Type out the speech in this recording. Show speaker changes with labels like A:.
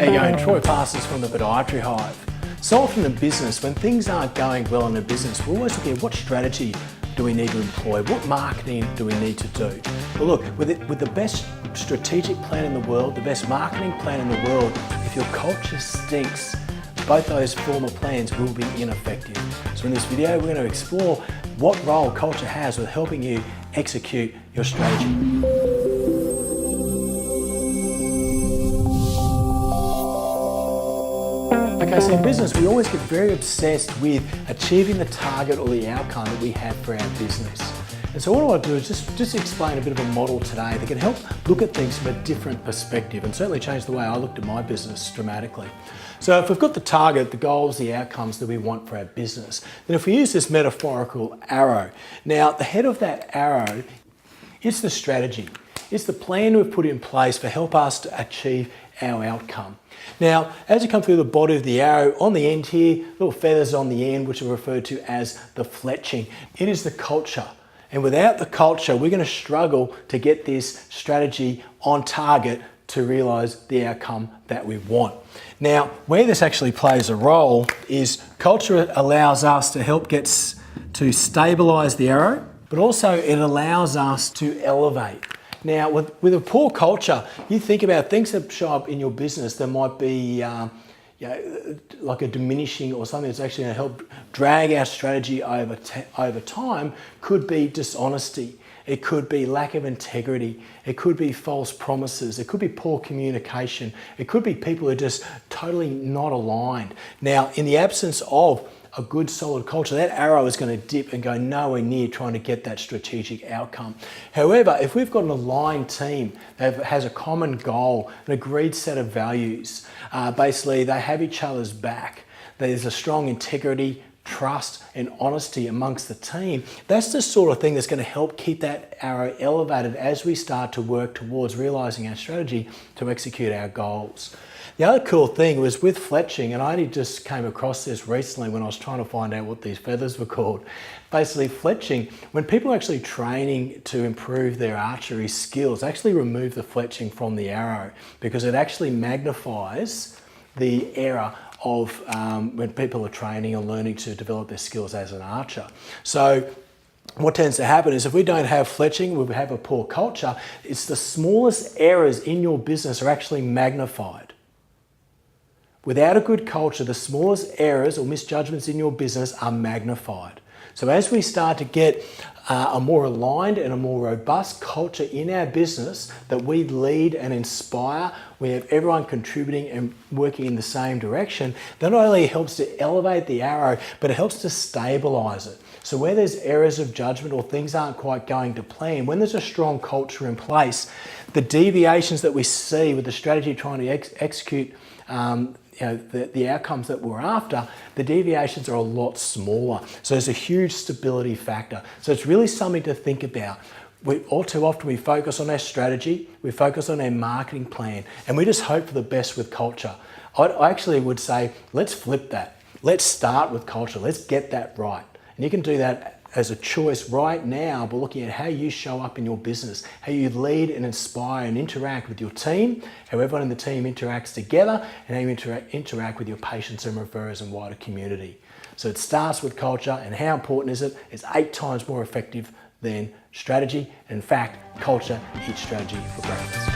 A: How you going? Troy Parsons from the Podiatry Hive. So often in business, when things aren't going well in a business, we're always looking at what strategy do we need to employ, what marketing do we need to do. Well look, with the best strategic plan in the world, the best marketing plan in the world, if your culture stinks, both those former plans will be ineffective. So in this video, we're going to explore what role culture has with helping you execute your strategy. Okay, so in business, we always get very obsessed with achieving the target or the outcome that we have for our business. And so what I want to do is just explain a bit of a model today that can help look at things from a different perspective and certainly change the way I looked at my business dramatically. So if we've got the target, the goals, the outcomes that we want for our business, then if we use this metaphorical arrow, now the head of that arrow is the strategy. It's the plan we've put in place to help us to achieve our outcome. Now, as you come through the body of the arrow, on the end here, little feathers on the end, which are referred to as the fletching. It is the culture. And without the culture, we're going to struggle to get this strategy on target to realize the outcome that we want. Now, where this actually plays a role is culture allows us to help to stabilize the arrow, but also it allows us to elevate. Now, with a poor culture, you think about things that show up in your business that might be like a diminishing or something that's actually going to help drag our strategy over time. Could be dishonesty. It could be lack of integrity. It could be false promises. It could be poor communication. It could be people who are just totally not aligned. Now, in the absence of a good solid culture, that arrow is going to dip and go nowhere near trying to get that strategic outcome. However, if we've got an aligned team that has a common goal, an agreed set of values, basically they have each other's back, there's a strong integrity, trust and honesty amongst the team, that's the sort of thing that's going to help keep that arrow elevated as we start to work towards realizing our strategy to execute our goals. The other cool thing was with fletching, and I only just came across this recently when I was trying to find out what these feathers were called. Basically fletching, when people are actually training to improve their archery skills, actually remove the fletching from the arrow because it actually magnifies the error of when people are training or learning to develop their skills as an archer. So what tends to happen is if we don't have fletching, we have a poor culture, it's the smallest errors in your business are actually magnified. Without a good culture, the smallest errors or misjudgments in your business are magnified. So as we start to get a more aligned and a more robust culture in our business that we lead and inspire, we have everyone contributing and working in the same direction, that not only helps to elevate the arrow, but it helps to stabilize it. So where there's errors of judgment or things aren't quite going to plan, when there's a strong culture in place, the deviations that we see with the strategy trying to execute the outcomes that we're after, the deviations are a lot smaller. So there's a huge stability factor. So it's really something to think about. All too often we focus on our strategy, we focus on our marketing plan, and we just hope for the best with culture. I actually would say, let's flip that. Let's start with culture. Let's get that right. And you can do that as a choice right now by looking at how you show up in your business, how you lead and inspire and interact with your team, how everyone in the team interacts together, and how you interact with your patients and referrers and wider community. So it starts with culture, and how important is it? It's 8 times more effective than strategy. In fact, culture eats strategy for breakfast.